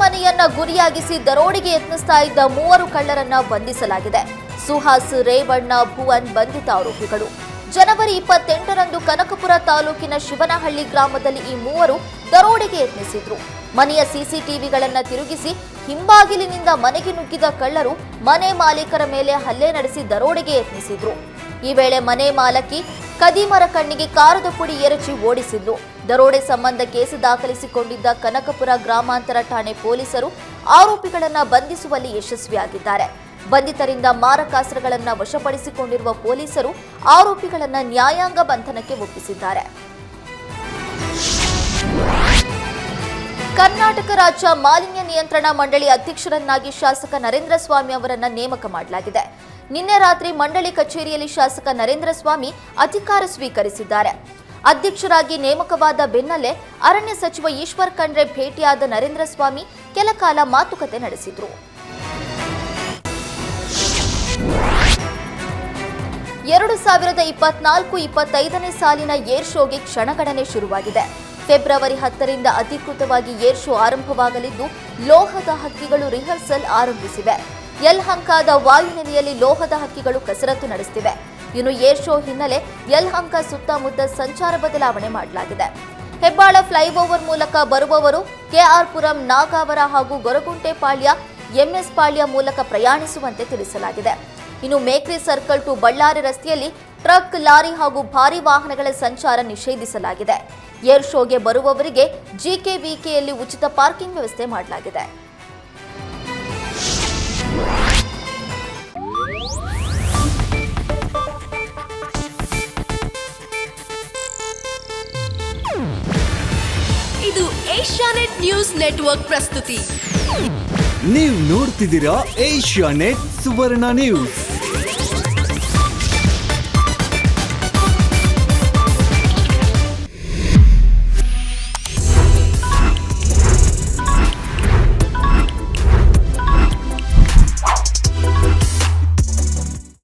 ಮನೆಯನ್ನ ಗುರಿಯಾಗಿಸಿ ದರೋಡೆಗೆ ಯತ್ನಿಸ್ತಾ ಇದ್ದ 3 ಕಳ್ಳರನ್ನ ಬಂಧಿಸಲಾಗಿದೆ. ಸುಹಾಸ್, ರೇವಣ್ಣ, ಭುವನ್ ಬಂಧಿತ ಆರೋಪಿಗಳು. ಜನವರಿ 28ರಂದು ಕನಕಪುರ ತಾಲೂಕಿನ ಶಿವನಹಳ್ಳಿ ಗ್ರಾಮದಲ್ಲಿ ಈ 3 ದರೋಡೆಗೆ ಯತ್ನಿಸಿದ್ರು. ಮನೆಯ ಸಿಸಿಟಿವಿಗಳನ್ನ ತಿರುಗಿಸಿ ಹಿಂಬಾಗಿಲಿನಿಂದ ಮನೆಗೆ ನುಗ್ಗಿದ ಕಳ್ಳರು ಮನೆ ಮಾಲೀಕರ ಮೇಲೆ ಹಲ್ಲೆ ನಡೆಸಿ ದರೋಡೆಗೆ ಯತ್ನಿಸಿದ್ರು. ಈ ವೇಳೆ ಮನೆ ಮಾಲಕಿ ಕದೀಮರ ಕಣ್ಣಿಗೆ ಕಾರದ ಪುಡಿ ಎರಚಿ ಓಡಿಸಿದ್ರು. ದರೋಡೆ ಸಂಬಂಧ ಕೇಸು ದಾಖಲಿಸಿಕೊಂಡಿದ್ದ ಕನಕಪುರ ಗ್ರಾಮಾಂತರ ಠಾಣೆ ಪೊಲೀಸರು ಆರೋಪಿಗಳನ್ನ ಬಂಧಿಸುವಲ್ಲಿ ಯಶಸ್ವಿಯಾಗಿದ್ದಾರೆ. ಬಂಧಿತರಿಂದ ಮಾರಕಾಸ್ತ್ರಗಳನ್ನು ವಶಪಡಿಸಿಕೊಂಡಿರುವ ಪೊಲೀಸರು ಆರೋಪಿಗಳನ್ನ ನ್ಯಾಯಾಂಗ ಬಂಧನಕ್ಕೆ ಒಪ್ಪಿಸಿದ್ದಾರೆ. ಕರ್ನಾಟಕ ರಾಜ್ಯ ಮಾಲಿನ್ಯ ನಿಯಂತ್ರಣ ಮಂಡಳಿ ಅಧ್ಯಕ್ಷರನ್ನಾಗಿ ಶಾಸಕ ನರೇಂದ್ರ ಸ್ವಾಮಿ ಅವರನ್ನ ನೇಮಕ ಮಾಡಲಾಗಿದೆ. ನಿನ್ನೆ ರಾತ್ರಿ ಮಂಡಳಿ ಕಚೇರಿಯಲ್ಲಿ ಶಾಸಕ ನರೇಂದ್ರ ಸ್ವಾಮಿ ಅಧಿಕಾರ ಸ್ವೀಕರಿಸಿದ್ದಾರೆ. ಅಧ್ಯಕ್ಷರಾಗಿ ನೇಮಕವಾದ ಬೆನ್ನಲ್ಲೇ ಅರಣ್ಯ ಸಚಿವ ಈಶ್ವರ್ ಖಂಡ್ರೆ ಭೇಟಿಯಾದ ನರೇಂದ್ರ ಸ್ವಾಮಿ ಕೆಲ ಕಾಲ ಮಾತುಕತೆ ನಡೆಸಿದರು. 2024-25ನೇ ಸಾಲಿನ ಏರ್ ಶೋಗೆ ಕ್ಷಣಗಣನೆ ಶುರುವಾಗಿದೆ. ಫೆಬ್ರವರಿ 10ರಿಂದ ಅಧಿಕೃತವಾಗಿ ಏರ್ ಶೋ ಆರಂಭವಾಗಲಿದ್ದು ಲೋಹದ ಹಕ್ಕಿಗಳು ರಿಹರ್ಸಲ್ ಆರಂಭಿಸಿವೆ. ಯಲಹಂಕದ ವಾಯುನೆಲೆಯಲ್ಲಿ ಲೋಹದ ಹಕ್ಕಿಗಳು ಕಸರತ್ತು ನಡೆಸುತ್ತಿವೆ. ಇನ್ನು ಏರ್ ಶೋ ಹಿನ್ನೆಲೆ ಯಲಹಂಕ ಸುತ್ತಮುತ್ತ ಸಂಚಾರ ಬದಲಾವಣೆ ಮಾಡಲಾಗಿದೆ. ಹೆಬ್ಬಾಳ ಫ್ಲೈಓವರ್ ಮೂಲಕ ಬರುವವರು ಕೆಆರ್ಪುರಂ, ನಾಗಾವರ ಹಾಗೂ ಗೊರಗುಂಟೆಪಾಳ್ಯ, ಎಂಎಸ್ ಪಾಳ್ಯ ಮೂಲಕ ಪ್ರಯಾಣಿಸುವಂತೆ ತಿಳಿಸಲಾಗಿದೆ. ಇನ್ನು ಮೇಕ್ರಿ ಸರ್ಕಲ್ ಟು ಬಳ್ಳಾರಿ ರಸ್ತೆಯಲ್ಲಿ ಟ್ರಕ್, ಲಾರಿ ಹಾಗೂ ಭಾರಿ ವಾಹನಗಳ ಸಂಚಾರ ನಿಷೇಧಿಸಲಾಗಿದೆ. ಏರ್ ಶೋಗೆ ಬರುವವರಿಗೆ ಜಿಕೆವಿಕೆಯಲ್ಲಿ ಉಚಿತ ಪಾರ್ಕಿಂಗ್ ವ್ಯವಸ್ಥೆ ಮಾಡಲಾಗಿದೆ. ಇದು ಏಷ್ಯಾನೆಟ್ ನ್ಯೂಸ್ ನೆಟ್ವರ್ಕ್ ಪ್ರಸ್ತುತಿ. ನೀವು ನೋಡ್ತಿದ್ದೀರಾ ಏಷ್ಯಾನೆಟ್ ಸುವರ್ಣ ನ್ಯೂಸ್.